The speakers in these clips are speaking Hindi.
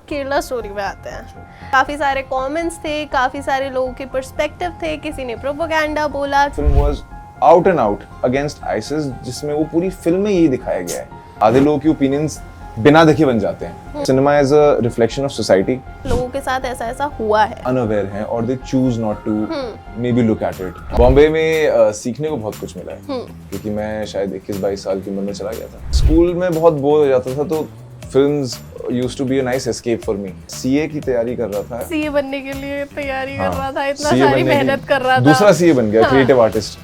केरला स्टोरी में आते हैं। काफी सारे कमेंट्स थे, काफी सारे लोगों के पर्सपेक्टिव थे, किसी ने प्रोपेगेंडा बोला। Film was out and out against ISIS, जिसमें वो पूरी फिल्म में यही दिखाया गया है। आधे लोगों के ओपिनियंस बिना देखे बन जाते हैं। Cinema is a reflection of society. लोगों के साथ ऐसा ऐसा हुआ है, अनअवेयर हैं और they choose not to maybe look at it. Bombay में सीखने को बहुत कुछ मिला है, क्योंकि मैं शायद 21-22 साल की उम्र में चला गया था। स्कूल में बहुत बोर हो जाता था, तो films used to be a nice escape for me. CA की तैयारी कर रहा था। सीए बनने के लिए तैयारी कर रहा था, इतना CA सारी मेहनत कर रहा था। दूसरा सीए बन गया, क्रिएटिव आर्टिस्ट।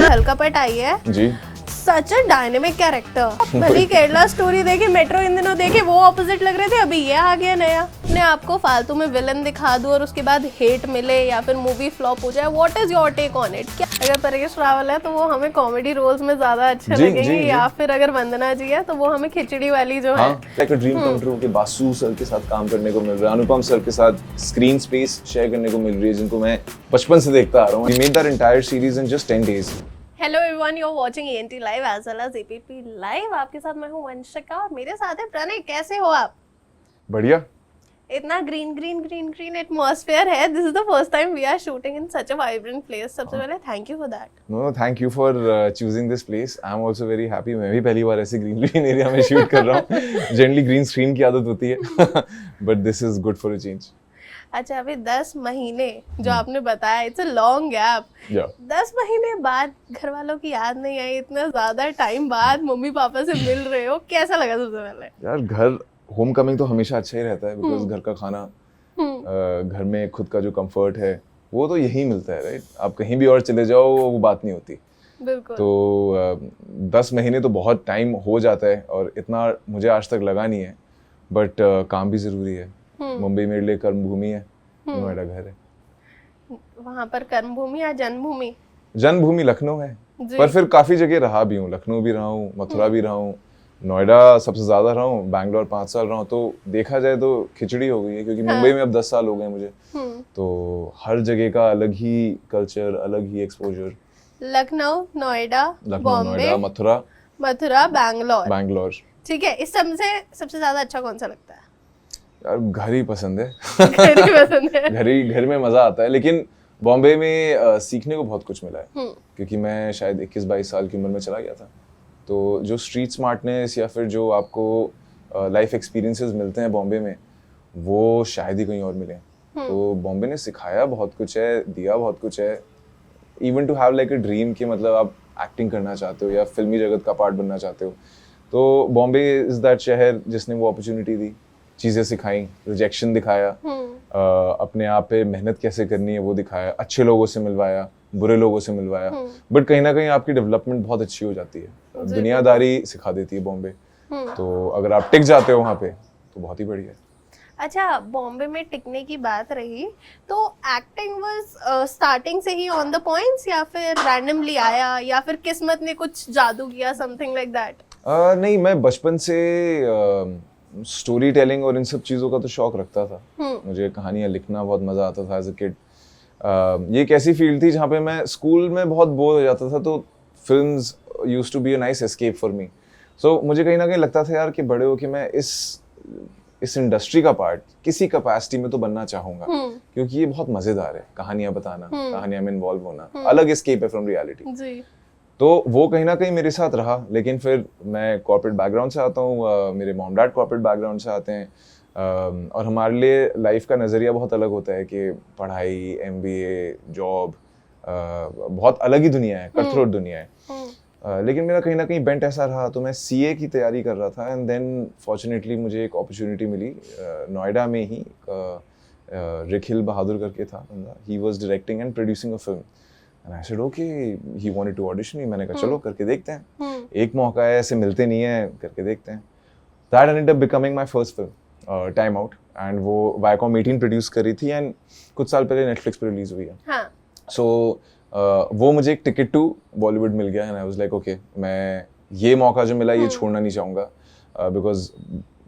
हल्का पट आई है जी। सच अ डायनेमिक कैरेक्टर। भले केरला स्टोरी देखे, मेट्रो इन दिनों देखे, वो ऑपोजिट लग रहे थे, अभी ये आ गया नया। अपने आपको फालतू में विलन दिखा दूं और उसके बाद हेट मिले या फिर मूवी फ्लॉप हो जाए, what is your take on it? क्या अगर परेश रावल है तो वो हमें कॉमेडी रोल्स में ज्यादा अच्छे लगेंगे, या फिर अगर वंदना जी है तो वो हमें खिचड़ी वाली जो है like a dream come true के बासु सर के साथ काम करने को मिल रहा है, अनुपम सर के साथ स्क्रीन स्पेस शेयर करने को मिल रही है, जिनको मैं बचपन से देखता आ रहा हूँ। We made that entire series in just 10 days. Hello everyone, you are watching ANT live as well as APP live. आपके साथ मैं हूं वंशिका और मेरे साथ है प्रणय। कैसे हो आप? बढ़िया। इतना ग्रीन एटमॉस्फेयर है। This is the first time we are shooting in such a vibrant place. सबसे पहले thank you for that. No, thank you for choosing this place. I am also very happy. मैं भी पहली बार ऐसे ग्रीन एरिया में शूट कर रहा हूँ। जनरली ग्रीन स्क्रीन की आदत होती है, but this is good for a change. अच्छा, अभी 10 महीने जो आपने बताया, इट्स अ लॉन्ग गैप। 10 महीने बाद घर वालों की याद नहीं आई? इतना ज्यादा टाइम बाद मम्मी पापा से मिल रहे हो, कैसा लगा सबसे पहले? यार, घर होम कमिंग तो हमेशा अच्छा ही रहता है, बिकॉज घर का खाना, घर में खुद का जो कंफर्ट है वो तो यही मिलता है, राइट? आप कहीं भी और चले जाओ वो बात नहीं होती। बिल्कुल। तो 10 महीने तो बहुत टाइम हो जाता है, और इतना मुझे आज तक लगा नहीं है, बट काम भी जरूरी है। मुंबई मेरे लिए कर्मभूमि है, नोएडा घर है। वहाँ पर कर्मभूमि या जन्मभूमि? जन्मभूमि लखनऊ है, पर फिर काफी जगह रहा भी हूँ। लखनऊ भी रहा हूँ, मथुरा भी रहा हूँ, नोएडा सबसे ज्यादा रहा हूँ, बैंगलोर 5 साल रहा हूँ। तो देखा जाए तो खिचड़ी हो गई है, क्योंकि मुंबई में अब 10 साल हो गए मुझे। तो हर जगह का अलग ही कल्चर, अलग ही एक्सपोजर। लखनऊ, नोएडा, बॉम्बे, मथुरा, बैंगलोर। ठीक है, इस सब से सबसे ज्यादा अच्छा कौन सा लगता है? यार, घर ही पसंद है। घर ही पसंद है। घर में मजा आता है। लेकिन बॉम्बे में सीखने को बहुत कुछ मिला है, क्योंकि मैं शायद 21-22 साल की उम्र में चला गया था। तो जो स्ट्रीट स्मार्टनेस या फिर जो आपको लाइफ एक्सपीरियंसेस मिलते हैं बॉम्बे में, वो शायद ही कहीं और मिले। तो बॉम्बे ने सिखाया बहुत कुछ है, दिया बहुत कुछ है। Even to have like a dream कि मतलब आप एक्टिंग करना चाहते हो या फिल्मी जगत का पार्ट बनना चाहते हो, तो बॉम्बे इज दैट शहर जिसने वो अपॉर्चुनिटी दी, चीजें सिखाई, रिजेक्शन दिखाया, अपने आप पे मेहनत कैसे करनी है वो दिखाया, अच्छे लोगों से मिलवाया, बुरे लोगों से मिलवाया। बट कहीं ना कहीं आपकी डेवलपमेंट बहुत अच्छी हो जाती है। दुनियादारी सिखा देती है बॉम्बे। तो अगर आप टिक जाते हो वहाँ पे तो बहुत ही बढ़िया है। अच्छा, बॉम्बे में टिकने की बात रही तो एक्टिंग वाज स्टार्टिंग से ही ऑन द पॉइंट्स, या फिर रैंडमली आया, या फिर किस्मत ने कुछ जादू किया, समथिंग लाइक दैट? नहीं, मैं बचपन से स्टोरी टेलिंग और इन सब चीज़ों का तो शौक रखता था। मुझे कहानियाँ लिखना बहुत मज़ा आता था एज अ किड। ये एक ऐसी फील्ड थी जहाँ पे मैं स्कूल में बहुत बोर हो जाता था, तो films used to be a nice escape for me. So मुझे कहीं ना कहीं लगता था यार कि बड़े हो के मैं इस इंडस्ट्री का पार्ट किसी कैपेसिटी में तो बनना चाहूँगा, क्योंकि ये बहुत मज़ेदार है, कहानियाँ बताना, कहानियाँ में इन्वॉल्व होना, अलग एस्केप है फ्रॉम रियलिटी। तो वो कहीं ना कहीं मेरे साथ रहा। लेकिन फिर मैं कॉर्पोरेट बैकग्राउंड से आता हूँ, मेरे मॉम डैड कॉर्पोरेट बैकग्राउंड से आते हैं, और हमारे लिए लाइफ का नज़रिया बहुत अलग होता है कि पढ़ाई, MBA, जॉब, बहुत अलग ही दुनिया है, कटथ्रोट दुनिया है। लेकिन मेरा कहीं ना कहीं बेंट ऐसा रहा, तो मैं CA की तैयारी कर रहा था, एंड देन फॉर्चुनेटली मुझे एक अपॉर्चुनिटी मिली नोएडा में ही। रिखिल बहादुर करके था बंदा, he was directing and producing a film, and I said okay, he wanted to audition me। मैंने कहा चलो करके देखते हैं, एक मौका है, ऐसे मिलते नहीं है, करके देखते हैं। That ended up becoming my first film, Time Out, and वो Viacom 18 प्रोड्यूस करी थी, एंड कुछ साल पहले Netflix पे रिलीज हुई है। हाँ। So वो मुझे एक टिकट टू बॉलीवुड मिल गया, and I was like okay, मैं ये मौका जो मिला ये छोड़ना नहीं चाहूँगा, because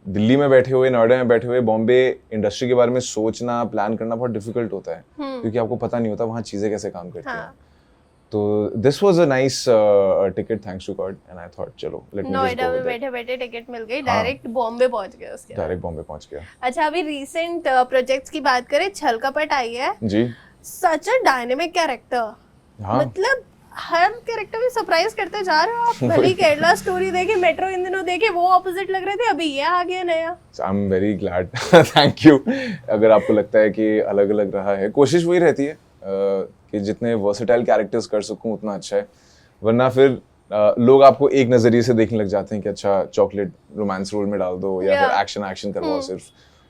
दिल्ली में बैठे हुए, नोएडा में बैठे हुए, बॉम्बे इंडस्ट्री के बारे में सोचना, प्लान करना बहुत डिफिकल्ट होता है, क्योंकि आपको पता नहीं होता वहाँ चीज़ें कैसे काम करती हैं। तो this was a nice ticket thanks to God and I thought चलो let me just Noida go में बैठे बैठे टिकट मिल गई, डायरेक्ट बॉम्बे पहुंच गए उसके बाद। डायरेक्ट बॉम्बे पहुंच गया। अच्छा, अभी रीसेंट प्रोजेक्ट्स की बात करें, छल कपट आई है जी। सच अ डायनेमिक कैरेक्टर, हाँ। मतलब हर कैरेक्टर में सरप्राइज करते जा रहे हो आप। भली केरला स्टोरी देखी, मेट्रो इन दिनों देखी, वो ऑपोजिट लग रहे थे, अभी ये आ गया नया। आई am very glad, thank you. अगर आपको लगता है कि अलग अलग रहा है, कोशिश वही रहती है कि जितने वर्सेटाइल कैरेक्टर्स कर सकूं उतना अच्छा है, वरना फिर लोग आपको एक नजरिए से देखने लग जाते हैं कि अच्छा चॉकलेट रोमांस रोल में डाल दो या फिर एक्शन करवाओ सिर्फ।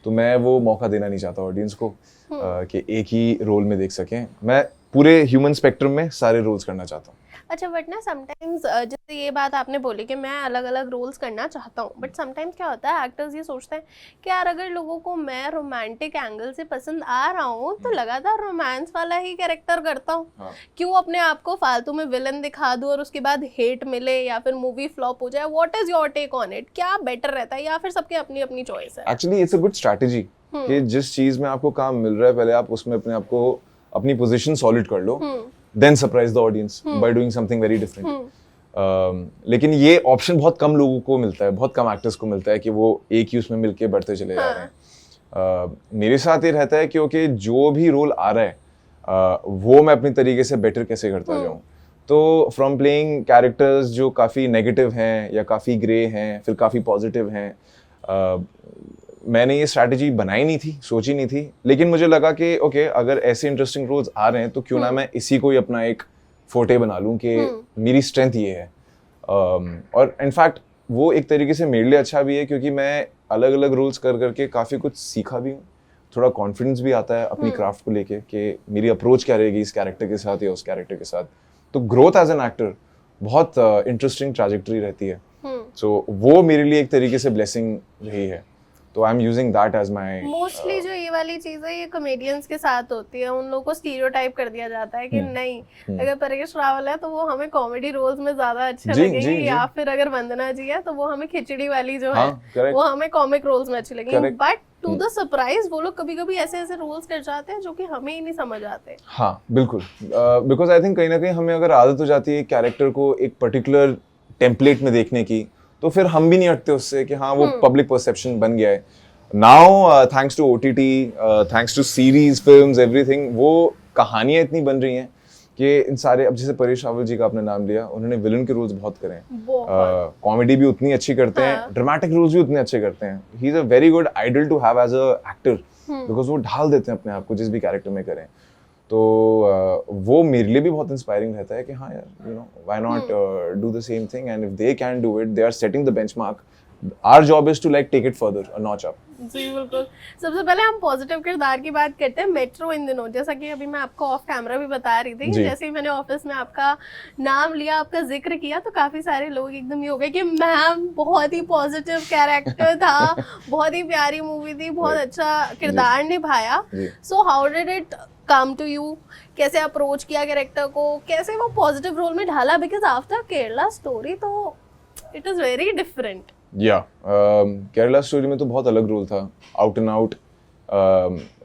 तो मैं वो मौका देना नहीं चाहता ऑडियंस को कि एक ही रोल में देख सकें। मैं पूरे ह्यूमन स्पेक्ट्रम में सारे रोल्स करना चाहता हूँ। अच्छा, बट ना समटाइम्स जैसे ये बात आपने बोली कि मैं अलग अलग रोल्स करना चाहता हूँ, बट समटाइम्स क्या होता है, एक्टर्स ये सोचते हैं कि यार अगर लोगों को मैं रोमांटिक एंगल से पसंद आ रहा हूँ तो लगातार रोमांस वाला ही कैरेक्टर करता हूँ। हाँ। क्यों अपने आप को फालतू में विलन दिखा दूँ और उसके बाद हेट मिले या फिर मूवी फ्लॉप हो जाए। What is your take on it? क्या बेटर रहता है या फिर सबकी अपनी अपनी चॉइस है? Actually it's a good strategy कि जिस चीज में आपको काम मिल रहा है पहले आप उसमें अपने आप को अपनी पोजीशन सॉलिड कर लो, then surprise the audience by doing something very different. लेकिन ये ऑप्शन बहुत कम लोगों को मिलता है, बहुत कम एक्टर्स को मिलता है कि वो एक ही उसमें मिलके बढ़ते चले जा रहे हैं। मेरे साथ ये रहता है क्योंकि जो भी रोल आ रहा है वो मैं अपनी तरीके से बेटर कैसे करता जाऊँ। तो फ्रॉम प्लेइंग कैरेक्टर्स जो काफ़ी नेगेटिव हैं या काफ़ी ग्रे हैं फिर काफ़ी पॉजिटिव हैं, मैंने ये स्ट्रैटेजी बनाई नहीं थी, सोची नहीं थी, लेकिन मुझे लगा कि ओके अगर ऐसे इंटरेस्टिंग रोल्स आ रहे हैं तो क्यों ना मैं इसी को ही अपना एक फोटे बना लूं कि मेरी स्ट्रेंथ ये है। और इनफैक्ट वो एक तरीके से मेरे लिए अच्छा भी है क्योंकि मैं अलग अलग रोल्स कर करके काफ़ी कुछ सीखा भी हूँ, थोड़ा कॉन्फिडेंस भी आता है अपनी क्राफ्ट को लेके कि मेरी अप्रोच क्या रहेगी इस कैरेक्टर के साथ या उस कैरेक्टर के साथ। तो ग्रोथ एज एन एक्टर बहुत इंटरेस्टिंग ट्रैजेक्टरी रहती है। सो वो मेरे लिए एक तरीके से ब्लेसिंग रही है, तो I am using that as my. Mostly जो ये वाली चीज है ये कॉमेडियंस के साथ होती है, उन लोगों को स्टीरियोटाइप कर दिया जाता है कि नहीं अगर परेश रावल है तो वो हमें कॉमेडी रोल्स में ज्यादा अच्छे लगेंगे, या फिर अगर वंदना जी है तो वो हमें खिचड़ी वाली जो है वो हमें कॉमिक रोल्स में अच्छी लगेंगी। बट टू द सरप्राइज वो लोग कभी कभी ऐसे ऐसे रोल्स कर जाते हैं जो कि हमें ही नहीं समझ आते। हाँ बिल्कुल, बिकॉज आई थिंक कहीं ना कहीं हमें अगर आदत हो जाती है कैरेक्टर को एक पर्टिकुलर टेम्पलेट में देखने की तो फिर हम भी नहीं हटते उससे कि हाँ वो पब्लिक परसेप्शन बन गया है। Now thanks to OTT, thanks to series films everything, वो कहानियां इतनी बन रही हैं कि इन सारे, अब जैसे परेश रावल जी का आपने नाम लिया, उन्होंने विलन के रोल्स बहुत करे हैं, कॉमेडी भी उतनी अच्छी करते हैं, ड्रामेटिक रोल्स भी उतने अच्छे करते हैं। He is a very good idol to have as a actor because वो ढाल देते हैं अपने आप को जिस भी कैरेक्टर में करें। तो वो मेरे लिए भी बहुत इंस्पायरिंग रहता है कि हाँ यार you know why not do the same thing and if they can do it, they are setting the benchmark, our job is to like take it further a notch up. जी बिल्कुल। सबसे पहले हम पॉजिटिव किरदार की बात करते हैं। मेट्रो इन दिनों, जैसा कि अभी मैं आपको ऑफ कैमरा भी बता रही थी, जैसे ही मैंने ऑफिस में आपका नाम लिया, आपका जिक्र किया, तो काफी सारे लोग एकदम ये हो गए कि मैम बहुत ही पॉजिटिव कैरेक्टर था, बहुत ही प्यारी मूवी थी, बहुत अच्छा किरदार निभाया। So how did it come to you? कैसे अप्रोच किया कैरेक्टर को, कैसे वो पॉजिटिव रोल में ढाला? बिकॉज आफ्टर केरला स्टोरी तो इट इज वेरी डिफरेंट। या केरला स्टोरी में तो बहुत अलग रोल था, out and out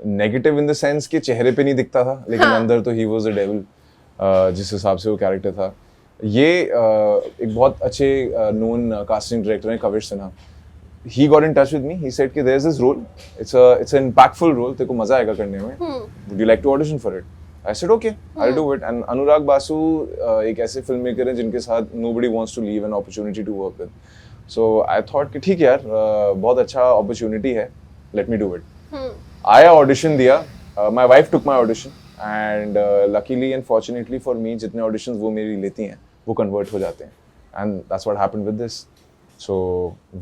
negative in the sense कि चेहरे पे नहीं दिखता था लेकिन अंदर तो ही वाज अ डेविल, जिस हिसाब से वो कैरेक्टर था। ये एक बहुत अच्छे नोन कास्टिंग डायरेक्टर हैं Kavish Sinha, he got in touch with me, he said कि there's this role, it's an impactful role, तेरे को मजा आएगा करने में, would you like to audition for it? I said okay, I'll do it. And अनुराग बासु एक ऐसे फिल्म मेकर हैं जिनके साथ nobody wants to leave an opportunity to work with. So I thought कि ठीक है यार, बहुत अच्छा opportunity है, let me do it. आया audition दिया, my wife took my audition and luckily and fortunately for me जितने auditions वो मेरी लेती हैं वो convert हो जाते हैं, and that's what happened with this. So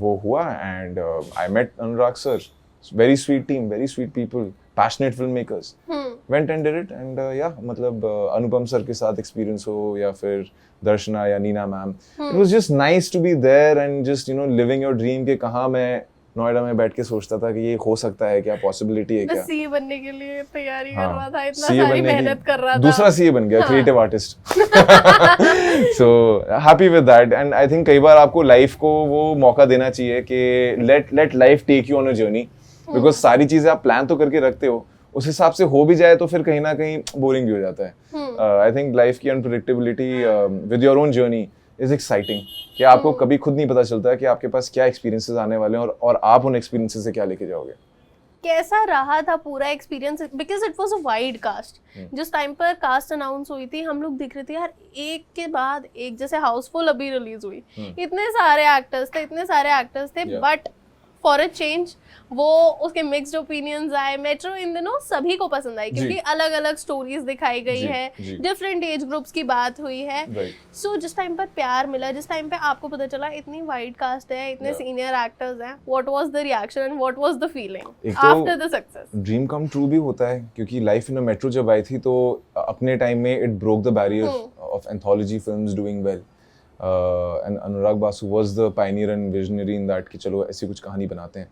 वो हुआ and I met Anurag sir, very sweet team, very sweet people, passionate filmmakers. Went and did it and yeah, मतलब अनुपम सर के साथ experience हो या फिर दर्शना या Neena ma'am, it was just nice to be there and just you know living your dream कि कहाँ मैं नोएडा में बैठ के सोचता था कि ये हो सकता है क्या, पॉसिबिलिटी है क्या, सीए बनने के लिए तैयारी कर रहा था, इतना सारी मेहनत कर रहा था, दूसरा सीए बन गया, creative artist. So happy with that and I think कई बार आपको लाइफ को वो मौका देना चाहिए कि let life take you on a journey, because सारी चीजें आप प्लान तो करके रखते हो, उस हिसाब से हो भी जाए तो फिर कहीं ना कहीं बोरिंग भी हो जाता है। आई थिंक लाइफ की unpredictability with your own journey is exciting, कि आपको कभी खुद नहीं पता चलता है कि आपके पास क्या एक्सपीरियंसेस आने वाले हैं और आप उन एक्सपीरियंसेस से क्या लेके जाओगे। कैसा रहा था पूरा experience, because it was a wide cast. जिस टाइम पर कास्ट अनाउंस हुई थी हम लोग दिख रहे थे यार एक के बाद एक, जैसे हाउसफुल अभी रिलीज हुई, इतने सारे एक्टर्स थे बट फॉर अ चेंज वो उसके मिक्स्ड ओपिनियंस आए। मेट्रो इन दिनों सभी को पसंद आई क्योंकि अलग अलग स्टोरीज दिखाई गई है, डिफरेंट एज ग्रुप्स की बात हुई है। सो जिस टाइम पर प्यार मिला, जिस टाइम पे आपको पता चला इतनी वाइड कास्ट है, इतने सीनियर एक्टर्स हैं, what was the reaction and what was the feeling after the success? Dream come true भी होता है, क्योंकि लाइफ इन अ मेट्रो जब आई थी तो अपने टाइम में it broke the barrier of anthology films doing well. And Anurag Basu was the Pioneer and visionary in that कि चलो ऐसी कुछ कहानी बनाते हैं।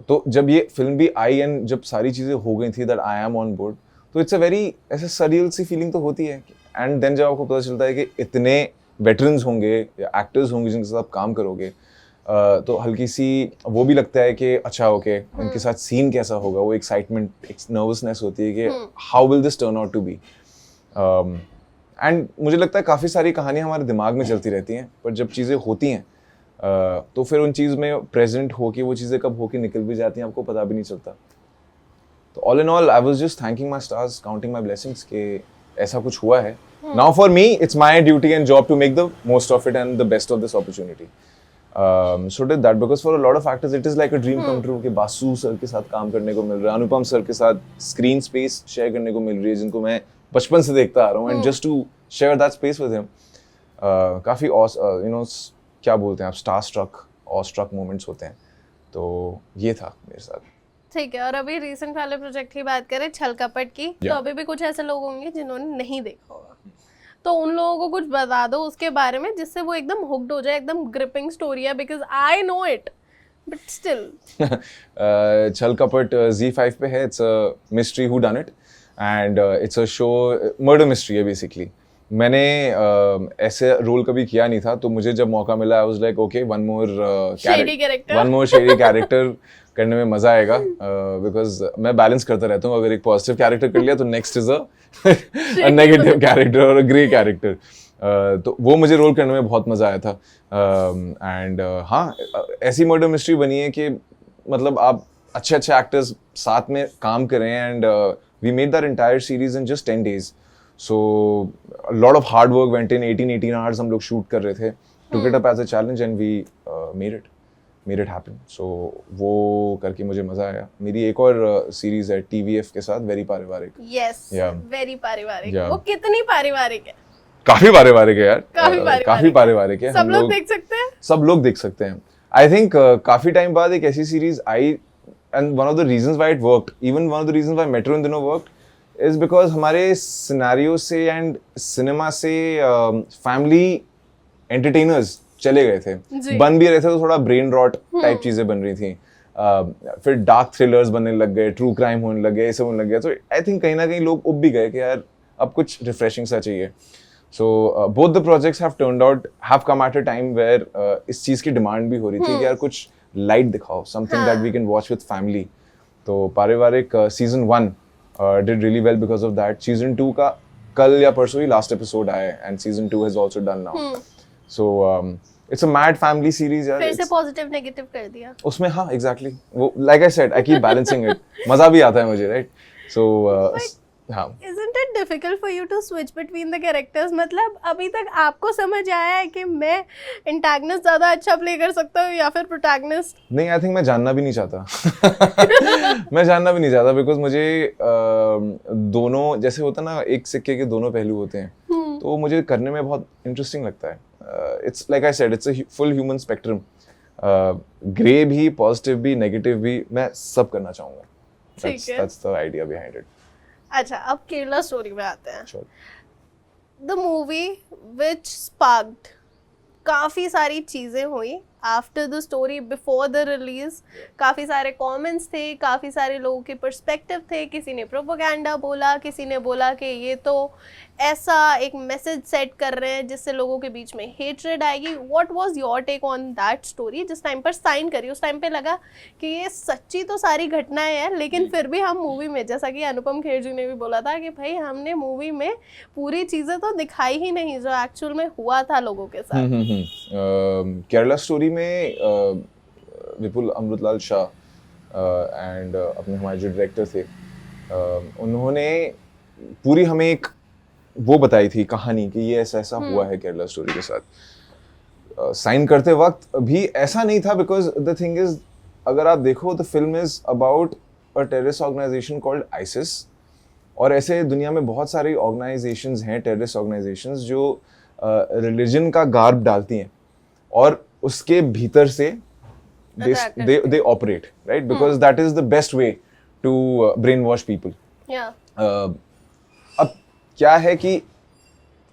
तो जब ये फिल्म भी आई एंड जब सारी चीज़ें हो गई थी that I am on board, तो इट्स अ वेरी ऐसे सरियल सी फीलिंग तो होती है। एंड देन जब आपको पता चलता है कि इतने वेटरन्स होंगे या एक्टर्स होंगे जिनके साथ आप काम करोगे, तो हल्की सी वो भी लगता है कि अच्छा ओके इनके साथ सीन कैसा होगा, वो एक्साइटमेंट, एक नर्वसनेस होती है कि how will this turn out to be. And मुझे लगता है काफ़ी सारी कहानियाँ हमारे दिमाग में चलती रहती हैं, पर जब चीज़ें होती हैं तो फिर उन चीज़ में प्रेजेंट होके वो चीज़ें कब होके निकल भी जाती हैं आपको पता भी नहीं चलता। तो all in all I was just thanking my stars, counting my blessings कि ऐसा कुछ हुआ है। Now for me it's my duty and job to make the most of it and the best of this opportunity. So did that, because for a lot of actors it is like a dream come true कि बासु सर के साथ काम करने को मिल रहा है, अनुपम सर के साथ स्क्रीन स्पेस शेयर करने को मिल रही है, जिनको मैं बचपन से देखता आ रहा हूँ, and just to share that space with him काफ़ी यू नो क्या बोलते हैं आप, स्टार स्ट्रक और स्ट्रक मोमेंट्स होते हैं। तो ये था मेरे साथ। ठीक है, और अभी रिसेंट वाले प्रोजेक्ट की बात करें छल कपट की, तो अभी भी कुछ ऐसे लोग होंगे जिन्होंने नहीं देखा होगा, तो उन लोगों को कुछ बता दो उसके बारे में जिससे वो एकदम हुक्ड हो जाए, एकदम ग्रिपिंग स्टोरी है, because I know it but still. छल कपट ZEE5 पे है, it's a mystery who done it and it's a show, murder mystery है बेसिकली। मैंने ऐसे रोल कभी किया नहीं था, तो मुझे जब मौका मिला आई was like okay one more shady character करने में मजा आएगा, बिकॉज मैं बैलेंस करता रहता हूँ, अगर एक पॉजिटिव कैरेक्टर कर लिया तो next is a negative character और अ ग्रे कैरेक्टर। तो वो मुझे रोल करने में बहुत मजा आया था। एंड हाँ, ऐसी मर्डर मिस्ट्री बनी है कि मतलब आप अच्छे एक्टर्स साथ में काम करें, and we made that entire series in just 10 days. So a lot of hard work went in, 18 hours हम लोग शूट कर रहे थे, took it up as a challenge and we made it happen. So वो करके मुझे मजा आया। मेरी एक और सीरीज है TVF के साथ, वेरी पारिवारिक। Yes, वेरी पारिवारिक। Yeah. वो कितनी पारिवारिक है? काफी पारिवारिक है यार, काफी पारिवारिक है। सब लोग देख सकते हैं? सब लोग देख सकते हैं। I think काफी टाइम बाद एक ऐसी series I, and one of the reasons why it worked, even one of the reasons why Metro इन दिनों worked, is because हमारे सिनेरियो से एंड सिनेमा से फैमिली एंटरटेनर्स चले गए थे, बन भी रहे थे तो थोड़ा ब्रेन रॉट टाइप चीजें बन रही थी। फिर डार्क थ्रिलर्स बनने लग गए, ट्रू क्राइम होने लग गए, ऐसे होने लग गया, तो आई थिंक कहीं ना कहीं लोग उब भी गए कि यार अब कुछ रिफ्रेशिंग सा चाहिए। So both the projects have come at a time where इस चीज की डिमांड भी हो रही थी कि यार कुछ लाइट दिखाओ, something that we can watch with family. तो पारिवारिक season 1 did really well because of that. Season 2 का कल या परसों ही लास्ट एपिसोड आया है, and season 2 has also done now. So it's a mad family series यार। फिर से पॉजिटिव नेगेटिव कर दिया उसमें। हाँ exactly, वो like I said I keep balancing it. मजा भी आता है मुझे, right? So हाँ। Isn't it difficult for you to switch between the characters? मतलब अभी तक आपको समझ आया है कि मैं एंटागनिस्ट ज्यादा अच्छा प्ले कर सकता हूँ या फिर प्रोटैगनिस्ट? नहीं, आई थिंक मैं जानना भी नहीं चाहता। मैं जानना भी नहीं चाहता, बिकॉज मुझे दोनों जैसे होता ना, एक सिक्के के दोनों पहलू होते हैं, तो मुझे करने में बहुत इंटरेस्टिंग लगता है। It's like I said, it's a full human spectrum, grey भी, पॉजिटिव भी, नेगेटिव भी, मैं सब करना चाहूँगा। That's the idea behind it. अच्छा, अब केरला स्टोरी में आते हैं। द मूवी विच स्पार्क्ड, काफ़ी सारी चीज़ें हुई after the story before the release काफ़ी सारे कमेंट्स थे, काफ़ी सारे लोगों के पर्सपेक्टिव थे। किसी ने प्रोपेगेंडा बोला, किसी ने बोला कि ये तो ऐसा एक मैसेज सेट कर रहे हैं जिससे लोगों के बीच में हेट्रेड आएगी। What was your take on that story? जिस टाइम पर साइन करी उस टाइम पे लगा कि ये सच्ची तो सारी घटनाएं हैं, लेकिन फिर भी हम मूवी में, जैसा कि अनुपम खेर जी ने भी बोला था कि भाई हमने मूवी में पूरी चीज़ें तो दिखाई ही नहीं जो एक्चुअल में हुआ था लोगों के साथ। केरला स्टोरी में विपुल अमृतलाल शाह एंड अपने हमारे जो डायरेक्टर थे, उन्होंने पूरी हमें एक वो बताई थी कहानी कि ये ऐसा ऐसा हुआ है केरला स्टोरी के साथ। साइन करते वक्त भी ऐसा नहीं था, बिकॉज द थिंग इज, अगर आप देखो the film is about a terrorist organization called ISIS, और ऐसे दुनिया में बहुत सारी ऑर्गेनाइजेशंस हैं, टेररिस्ट ऑर्गेनाइजेशंस जो रिलीजन का गार्ब डालती हैं और उसके भीतर से they operate, right? Because that is the best way to brainwash people. अब क्या है कि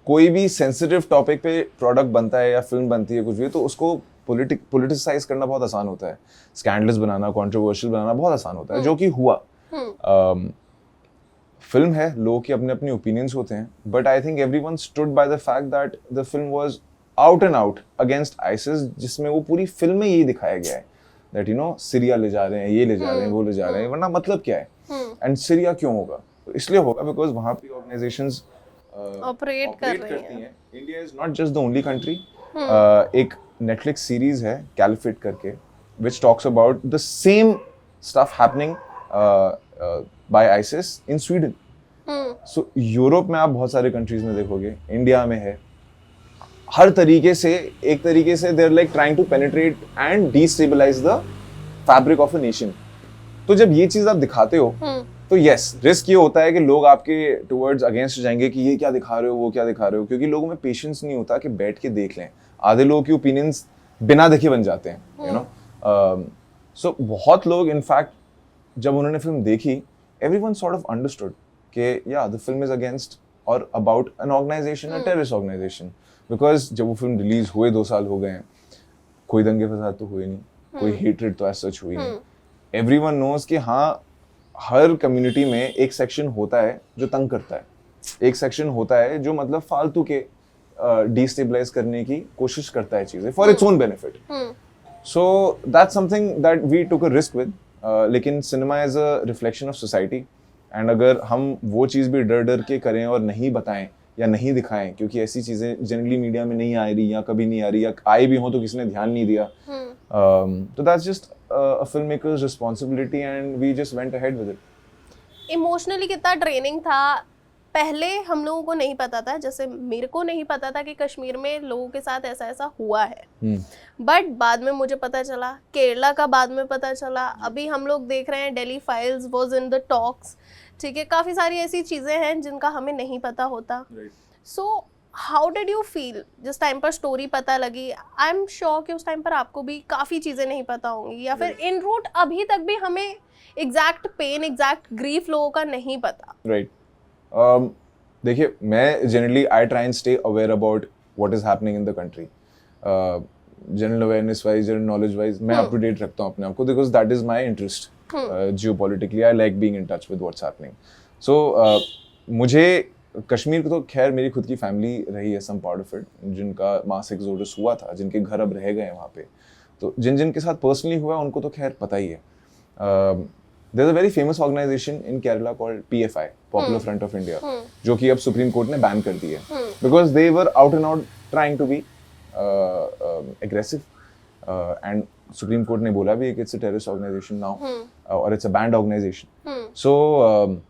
कोई भी सेंसिटिव टॉपिक पे प्रोडक्ट बनता है या फिल्म बनती है कुछ भी, तो उसको पोलिटिसाइज करना बहुत आसान होता है, स्कैंडल्स बनाना, कंट्रोवर्शियल बनाना बहुत आसान होता है, जो कि हुआ। फिल्म है, लोगों के अपने अपने ओपिनियंस होते हैं, but I think everyone stood by the fact that the film was out and out against ISIS, जिसमें वो पूरी फिल्म में यही दिखाया गया है दैट सीरिया ले जा रहे हैं, ये ले जा रहे हैं, वो ले जा रहे हैं, वरना मतलब क्या है? एंड सीरिया क्यों होगा? तो इसलिए होगा बिकॉज वहाँ पे ऑर्गेनाइजेशंस ऑपरेट करती हैं। India is not just the only country. एक नेटफ्लिक्स सीरीज है कैलिफेट करके, which talks about the same stuff happening by ISIS in Sweden. So Europe में आप बहुत सारे कंट्रीज में देखोगे, इंडिया में है, हर तरीके से, एक तरीके से they're like trying to penetrate and destabilize the fabric of a nation. तो जब ये चीज आप दिखाते हो तो यस, रिस्क ये होता है कि लोग आपके टुवर्ड्स अगेंस्ट जाएंगे कि ये क्या दिखा रहे हो, वो क्या दिखा रहे हो, क्योंकि लोगों में पेशेंस नहीं होता कि बैठ के देख लें। आधे लोगों की ओपिनियंस बिना देखे बन जाते हैं, यू नो। सो बहुत लोग इनफैक्ट जब उन्होंने फिल्म देखी, एवरीवन सॉर्ट ऑफ अंडरस्टूड कि या द फिल्म इज अगेंस्ट और about an organization, a terrorist organization, because जब वो फिल्म रिलीज हुए 2 साल हो गए हैं, कोई दंगे फसाद तो हुए नहीं, कोई हेट्रेड तो एज सच हुई नहीं। एवरीवन नोज कि हाँ, हर कम्युनिटी में एक सेक्शन होता है जो तंग करता है, एक सेक्शन होता है जो मतलब फालतू के डिस्टेबलाइज करने की कोशिश करता है चीजें for its own benefit. So that's something that we took a risk with, लेकिन cinema is a reflection of society, and अगर हम वो चीज़ भी डर डर के करें और नहीं बताएं या नहीं दिखाएं, क्योंकि ऐसी चीज़ें जनरली मीडिया में नहीं आ रही या कभी नहीं आ रही, या आई भी हो तो किसी ने ध्यान नहीं दिया, तो that's just a filmmaker's responsibility and we just went ahead with it. Emotionally कितना ड्रेनिंग था? पहले हम लोगों को नहीं पता था, जैसे मेरे को नहीं पता था कि कश्मीर में लोगों के साथ ऐसा ऐसा हुआ है, बट बाद में मुझे पता चला, केरला का बाद में पता चला, अभी हम लोग देख रहे हैं Delhi files was in the talks, ठीक है, काफ़ी सारी ऐसी चीज़ें हैं जिनका हमें नहीं पता होता। सो हाउ डिड यू फील जिस टाइम पर स्टोरी पता लगी? आई एम श्योर कि उस टाइम पर आपको भी काफ़ी चीज़ें नहीं पता होंगी, या फिर इन रूट अभी तक भी हमें एग्जैक्ट पेन, एग्जैक्ट ग्रीफ लोगों का नहीं पता। राइट। देखिए, मैं generally I try and stay aware about what is happening in the country, general awareness wise, general knowledge wise मैं अप टू डेट रखता हूँ अपने आप को, because that is my interest geopolitically. I like being in touch with what's happening. So मुझे कश्मीर को तो खैर मेरी खुद की फैमिली रही है, सम पार्ट ऑफ इट, जिनका मास एक्सोडस हुआ था, जिनके घर अब रह गए वहाँ पे, तो जिन जिन के साथ पर्सनली हुआ उनको तो खैर पता ही है। There is a very famous organization in Kerala called PFI, popular front of India, जो कि अब सुप्रीम कोर्ट ने बैन कर दी है, because they were out and out trying to be aggressive, and supreme court ने बोला भी कि it's a terrorist organization now, और it's a banned organization. So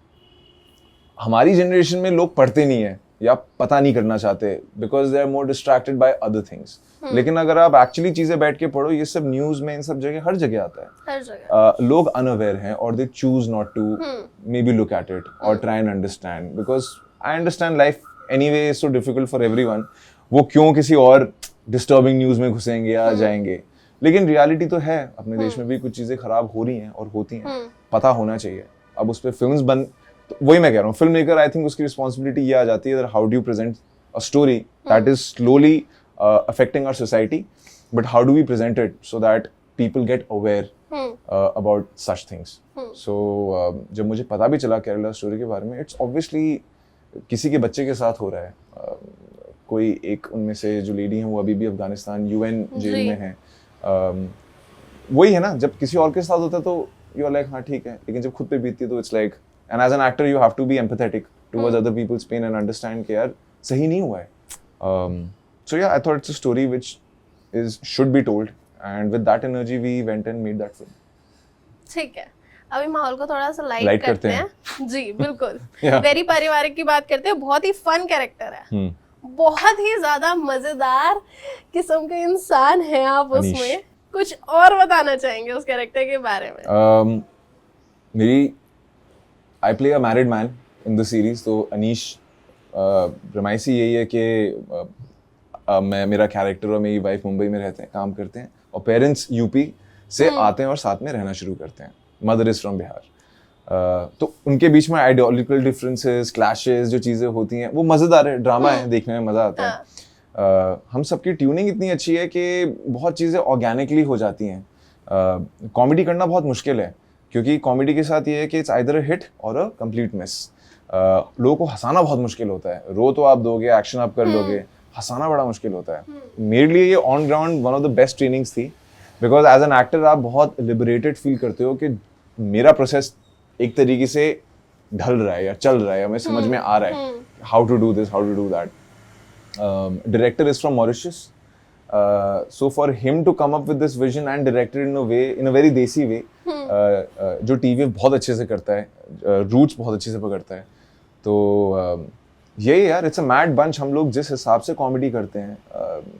हमारी जनरेशन में लोग पढ़ते नहीं है या पता नहीं करना चाहते, because they are more distracted by other things. लेकिन अगर आप एक्चुअली चीजें बैठ के पढ़ो, ये सब न्यूज में, इन सब जगह, हर जगह आता है, हर जगह लोग अनअवेयर हैं, और they choose not to maybe look at it और try and understand, because I understand life anyway is so difficult for everyone. वो क्यों किसी और डिस्टर्बिंग न्यूज में घुसेंगे या जाएंगे, लेकिन रियलिटी तो है, अपने देश में भी कुछ चीजें खराब हो रही हैं और होती हैं, पता होना चाहिए। अब उस पर फिल्म्स बन, तो वही मैं कह रहा हूँ, फिल्म मेकर आई थिंक उसकी रिस्पॉन्सिबिलिटी ये आ जाती है, how do you present a story that is slowly affecting our society, but how do we present it so that people get aware about such things. So जब मुझे पता भी चला केरला स्टोरी के बारे में, it's obviously किसी के बच्चे के साथ हो रहा है. कोई एक उनमें से जो लेडी है वो अभी भी अफगानिस्तान UN जेल में है. वही है ना, जब किसी और के साथ होता है तो यू आर लाइक हाँ ठीक है, लेकिन जब खुद पे बीतती है तो it's like, and as an actor you have to be empathetic towards other peoples pain and understand कि यार सही नहीं हुआ है. सो या I thought it's a story which is should be told, and with that energy we went and made that film. ठीक है, अभी माहौल को थोड़ा सा लाइट करते हैं. जी बिल्कुल. वेरी पारिवारिक की बात करते हैं. बहुत ही फन कैरेक्टर है, बहुत ही ज्यादा मजेदार किस्म के इंसान हैं आप. उसमें कुछ और बताना चाहेंगे उस कैरेक्टर के बारे में? मेरी I play a married man in the series. तो अनीश रमाइसी यही है कि मेरा कैरेक्टर और मेरी वाइफ मुंबई में रहते हैं, काम करते हैं, और पेरेंट्स यूपी से आते हैं और साथ में रहना शुरू करते हैं. Mother is from Bihar. तो उनके बीच में आइडियोलॉजिकल डिफरेंसेस, क्लैशेस, जो चीज़ें होती हैं वो मज़ेदार है, ड्रामा है, देखने में मज़ा आता है. हम सबकी ट्यूनिंग इतनी अच्छी है कि बहुत चीज़ें ऑर्गेनिकली हो जाती हैं. कॉमेडी करना बहुत मुश्किल है, क्योंकि कॉमेडी के साथ ये है कि इट्स आइदर अ हिट और अ कंप्लीट मिस. लोगों को हंसाना बहुत मुश्किल होता है. रो तो आप दोगे, एक्शन आप कर लोगे, हंसाना बड़ा मुश्किल होता है. मेरे लिए ये on ground one of the best trainings थी, बिकॉज एज एन एक्टर आप बहुत लिबरेटेड फील करते हो कि मेरा प्रोसेस एक तरीके से ढल रहा है या चल रहा है या मैं समझ में आ रहा है how to do this, how to do that. Director is from Mauritius, so for him to come up with this vision and direct it in a way, in a very desi way, जो TV बहुत अच्छे से करता है, roots बहुत अच्छे से पकड़ता है. तो यही यार, it's a mad bunch. हम लोग जिस हिसाब से कॉमेडी करते हैं,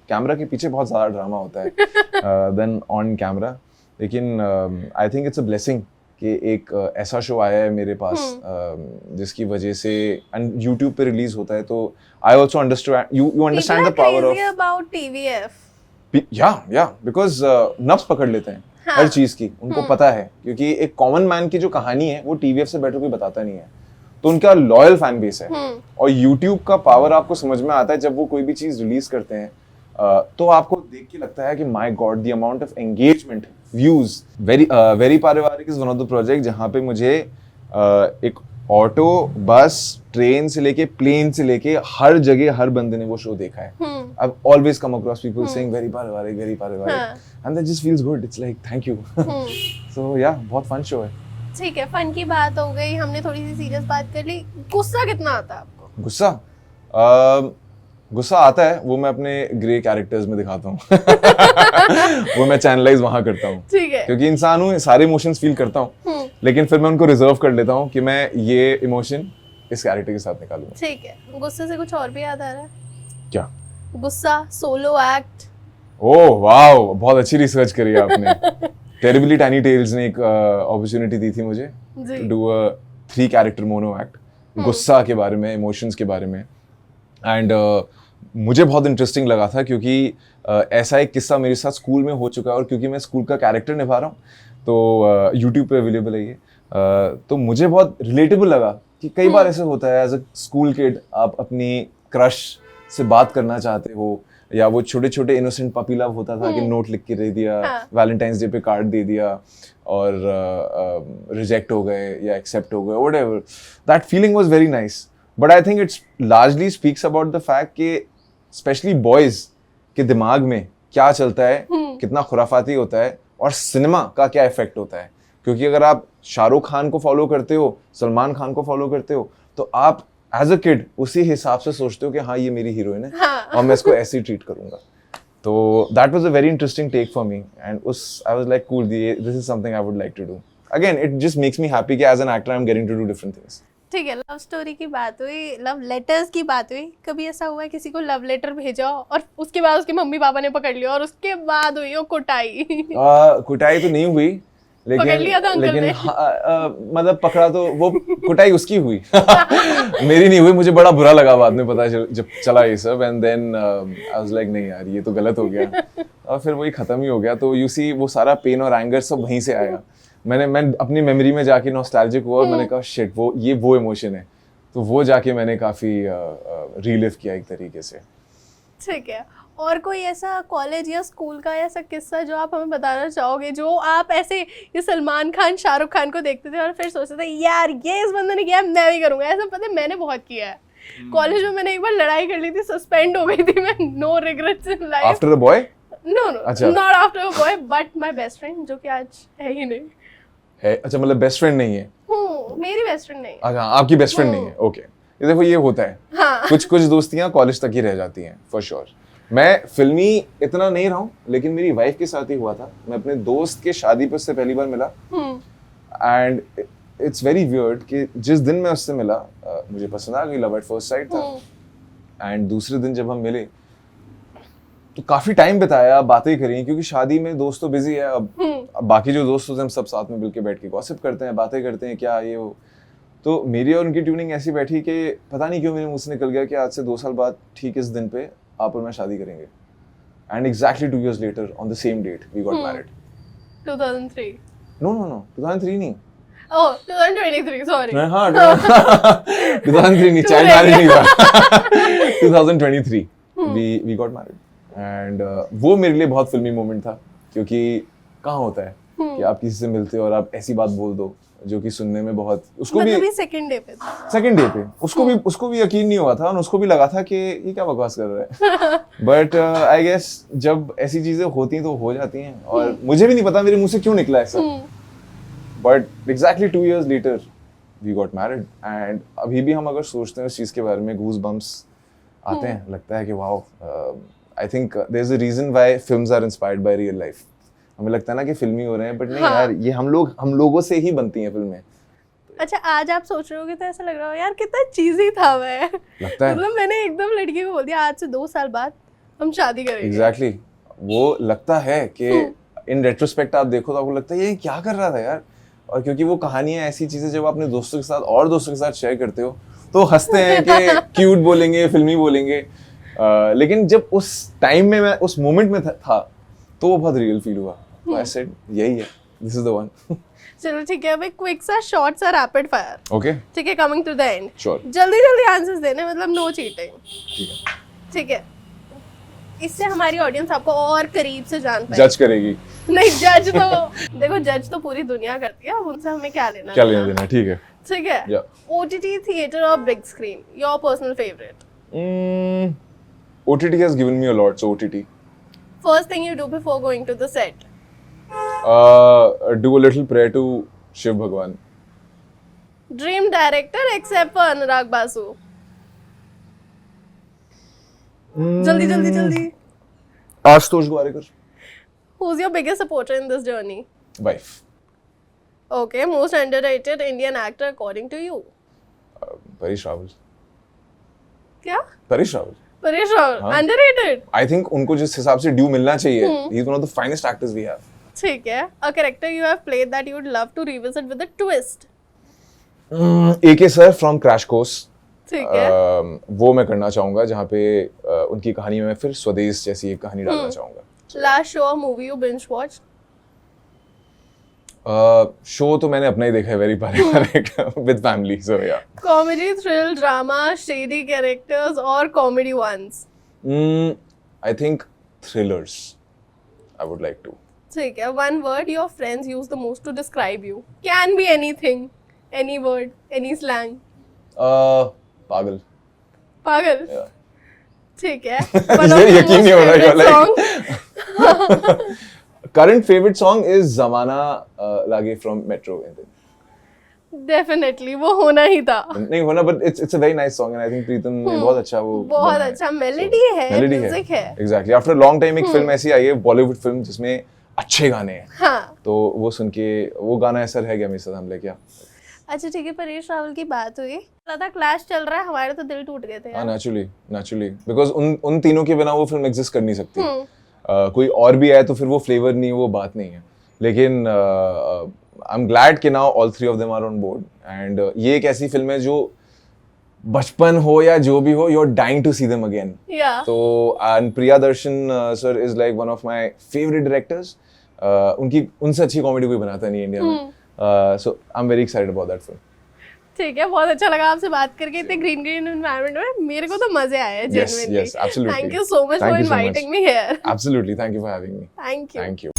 कैमरा के पीछे बहुत ज़्यादा ड्रामा होता है देन ऑन कैमरा. लेकिन I think it's a blessing कि एक ऐसा शो आया है मेरे पास जिसकी वजह से, एंड YouTube पे रिलीज होता है, तो I also understand you understand the power of about TVF. या बिकॉज नब्स पकड़ लेते हैं हर चीज की. उनको पता है, क्योंकि एक कॉमन मैन की जो कहानी है वो TVF से बेटर कोई बताता नहीं है. तो उनका लॉयल फैन बेस है. और YouTube का पावर आपको समझ में आता है जब वो कोई भी चीज रिलीज करते हैं. तो आपको देख के लगता है कि my god, the amount of engagement, views. Very पारिवारिक is one of the project जहाँ पे मुझे एक ऑटो, बस, ट्रेन से लेके प्लेन से लेके हर जगह हर बंदे ने वो शो देखा है. I've always come across people saying very पारिवारिक, and that just feels good. It's like thank you. So yeah, बहुत फन शो है. ठीक है, फन की बात हो गई, हमने थोड़ी सी सीरियस बात कर ली. गुस्सा कितना आता है आपको? गुस्सा आता है, वो मैं अपने ग्रे कैरेक्टर्स में दिखाता हूँ. वो मैं चैनलाइज वहां करता हूँ, ठीक है, क्योंकि इंसान हूँ, सारे इमोशंस फील करता हूँ, लेकिन फिर मैं उनको रिजर्व कर लेता हूँ कि मैं ये इमोशन इस कैरेक्टर के साथ निकालूंगा. ठीक है. गुस्से से कुछ और भी याद आ रहा है क्या? गुस्सा सोलो एक्ट. ओह वाओ, बहुत अच्छी रिसर्च करी है आपने. टेरिबली टाइनी टेल्स ने एक अपॉर्चुनिटी दी थी मुझे to do a 3 character mono act, गुस्सा के बारे में, इमोशंस के बारे में. एंड मुझे बहुत इंटरेस्टिंग लगा था, क्योंकि ऐसा एक किस्सा मेरे साथ स्कूल में हो चुका है, और क्योंकि मैं स्कूल का कैरेक्टर निभा रहा हूँ तो YouTube पे अवेलेबल है ये. तो मुझे बहुत रिलेटेबल लगा कि कई बार ऐसे होता है एज अ स्कूल किड, आप अपनी क्रश से बात करना चाहते हो, या वो छोटे छोटे इनोसेंट पपी लव होता था कि नोट लिख के दे दिया, वैलेंटाइंस डे पे कार्ड दे दिया, और रिजेक्ट हो गए या एक्सेप्ट हो गए, whatever. That feeling was very nice. But I think it's largely speaks about the fact कि स्पेशली बॉयज के दिमाग में क्या चलता है, कितना खुराफाती होता है, और सिनेमा का क्या इफेक्ट होता है. क्योंकि अगर आप शाहरुख खान को फॉलो करते हो, सलमान खान को फॉलो करते हो, तो आप एज अ किड उसी हिसाब से सोचते हो कि हाँ ये मेरी हीरोइन है, और मैं इसको ऐसे ही ट्रीट करूंगा. तो that was a very interesting take for me, and I was like cool, this is something I would like to do. Again it just makes me happy कि as an actor I am getting to do different things. ठीक है, लव स्टोरी की बात हुई, लव लेटर्स की बात हुई. कभी ऐसा हुआ है किसी को लव लेटर भेजा और उसके बाद उसके मम्मी पापा ने पकड़ लिया और उसके बाद हुई हो कुटाई? कुटाई तो नहीं हुई, पकड़ लिया था अंकल ने. मतलब पकड़ा तो, वो कुटाई उसकी हुई. मेरी नहीं हुई. मुझे बड़ा बुरा लगा बाद में पता जब चला ये सब, and then I was like नहीं यार ये तो गलत हो गया, और फिर वही खत्म ही हो गया. तो यू सी वो सारा पेन और एंगर सब वहीं से आया. मैं अपनी मेमोरी में जाके नॉस्टैल्जिक हुआ, और मैंने कहा शिट वो इमोशन है. तो वो जाके मैंने काफी रीलिव किया एक तरीके से. ठीक है. और कोई ऐसा कॉलेज या स्कूल का ऐसा किस्सा जो आप हमें बताना चाहोगे, जो आप ऐसे ये सलमान खान शाहरुख खान को देखते थे और फिर सोचते थे यार ये इस बंदे ने किया मैं भी करूंगा? ऐसा पता है मैंने बहुत किया है। कॉलेज में मैंने एक बार लड़ाई कर ली थी, सस्पेंड हो गई थी मैं। No regrets in life. After a boy? No not after a boy, but my best friend, जो कि आज है ही नहीं है। अच्छा, मतलब बेस्ट फ्रेंड नहीं है? मेरी बेस्ट फ्रेंड नहीं। अच्छा, आपकी बेस्ट फ्रेंड नहीं है, ओके। ये देखो, ये होता है। हाँ। कुछ दोस्तियां कॉलेज तक ही रह जाती हैं, फॉर श्योर। मैं फिल्मी इतना नहीं रहा हूँ, लेकिन मेरी वाइफ के साथ ही हुआ था। मैं अपने दोस्त के शादी पे उससे पहली बार मिला, एंड इट्स वेरी वियर्ड कि जिस दिन मैं उससे मिला मुझे पसंद आ गई, लव एट फर्स्ट साइट था। एंड दूसरे दिन जब हम मिले तो काफी टाइम बिताया, बातें करी, क्योंकि शादी में दोस्त तो बिजी है। अब बाकी जो दोस्त होते हैं हम सब साथ में मिलके बैठ के गॉसिप करते हैं, बातें करते हैं, क्या ये वो। तो मेरी और उनकी ट्यूनिंग ऐसी बैठी कि पता नहीं क्यों मेरे मुंह से निकल गया कि आज से 2 साल बाद ठीक इस दिन पे आप और मैं शादी करेंगे। And exactly 2 years later on the same date we got married. 2003? No 2003 नहीं। Oh, 2023, sorry. हाँ 2003 नहीं, चाइल्ड मैरिज नहीं हुआ। 2023 we got married. एंड वो मेरे लिए बहुत फिल्मी मोमेंट था, क्योंकि कहाँ होता है कि आप किसी से मिलते हो और आप ऐसी बात बोल दो जो कि सुनने में बहुत, उसको भी सेकंड डे पे था। सेकंड डे पे उसको भी यकीन नहीं हुआ था, और उसको भी लगा था कि ये क्या बकवास कर रहा है। बट आई गेस जब ऐसी चीजें होती हैं तो हो जाती हैं, और मुझे भी नहीं पता मेरे मुंह से क्यों निकला ऐसा। But exactly 2 years later we got married. And अभी भी हम अगर सोचते हैं उस चीज के बारे में, गूज बम्स आते हैं, लगता है कि wow, I think there is a reason why films are inspired by real life. हमें लगता है ना कि फिल्मी हो रहे हैं, बट नहीं यार, ये हम लोगों से ही बनती हैं फिल्में। अच्छा, आज आप सोच रहे होगे तो ऐसा लग रहा हो यार कितना चीज़ी था मैं, लगता है मतलब मैंने एकदम लड़की को बोल दिया आज से 2 साल बाद हम शादी करेंगे। एग्जैक्टली वो लगता है कि इन रेट्रोस्पेक्ट आप देखो तो आपको लगता है ये क्या कर रहा था यार। और क्योंकि वो कहानियां ऐसी चीजें जब अपने दोस्तों के साथ और दोस्तों के साथ शेयर करते हो तो हंसते हैं कि क्यूट बोलेंगे, फिल्मी बोलेंगे, लेकिन जब उस टाइम में मैं उस मोमेंट में था तो वो बहुत रियल फील हुआ। तो आई सेड यही है, दिस इज द वन। चलो ठीक है, अब एक क्विक सा शॉर्ट सा रैपिड फायर। ओके ठीक है, coming to the end. Sure. जल्दी जल्दी आंसर्स देने, मतलब नो चीटिंग। ठीक है, ठीक है, इससे हमारी ऑडियंस आपको और करीब से जान पाएगी। जज करेगी? नहीं, जज तो देखो, जज तो पूरी दुनिया करती है, अब उनसे हमें क्या लेना देना। ठीक है, ठीक है। ओटीटी, थिएटर और big screen, your personal favourite? OTT has given me a lot, so OTT. First thing you do before going to the set? Do a little prayer to Shiv Bhagwan. Dream director except for Anurag Basu? जल्दी जल्दी जल्दी। Ashutosh Gowariker. Who's your biggest supporter in this journey? Wife. Okay, most underrated Indian actor according to you? Paresh Rawal. क्या? Paresh Rawal. Paresh Rawal, underrated? I think उनको जिस हिसाब से ड्यू मिलना चाहिए, he is one of the finest actors we have. ठीक है, a character you have played that you would love to revisit with a twist? AK sir from Crash Course. ठीक है। वो मैं करना चाहूंगा, जहाँ पे उनकी कहानी में मैं फिर स्वदेश जैसी एक कहानी डालना चाहूंगा। Last show or movie you binge watched? Show तो मैंने अपना ही देखा है, वेरी पारिवारिक, विद फैमिली, सो या। Comedy, thrill, drama, shady characters or comedy ones? I think thrillers. I would like to. ठीक है, one word your friends use the most to describe you. Can be anything, any word, any slang. पागल। पागल? Yeah. ठीक है। यकीन नहीं हो रहा है। Current favorite song is Zamana Lage from Metro. Definitely, वो होना ही था। नहीं होना, but it's a very nice song and I think प्रीतम ने बहुत अच्छा वो बहुत अच्छा मेलोडी है, म्यूजिक है। Exactly. After a long time एक फिल्म ऐसी आई है, बॉलीवुड फिल्म, जिसमें अच्छे गाने हैं। हाँ। तो वो सुन के वो गाना ऐसा रह गया मेरे साथ, हम ले क्या। अच्छा ठीक है, परेश रावल की बात हुई, लगा क्लैश चल रहा है, हमारे तो दिल टूट गए थे यार। नेचुरली बिकॉज उन तीनों के बिना वो फिल्म एग्जिस्ट कर नहीं सकती। कोई और भी आए तो फिर वो फ्लेवर नहीं, वो बात नहीं है। लेकिन आई एम ग्लैड कि now all 3 of them are on board and ये एक ऐसी फिल्म है जो बचपन हो या जो भी हो, you are dying to see them again. तो and Priyadarshan sir is like one of my favourite directors. उनसे अच्छी कॉमेडी कोई बनाता नहीं इंडिया में, so I am very excited about that film. ठीक है, बहुत अच्छा लगा आपसे बात करके इतने ग्रीन ग्रीन एनवायरनमेंट में। मेरे को तो मजे आए genuinely. yes, absolutely. Thank you so much for Thank you so inviting me here. Absolutely, thank you for having me. Thank you. Thank you.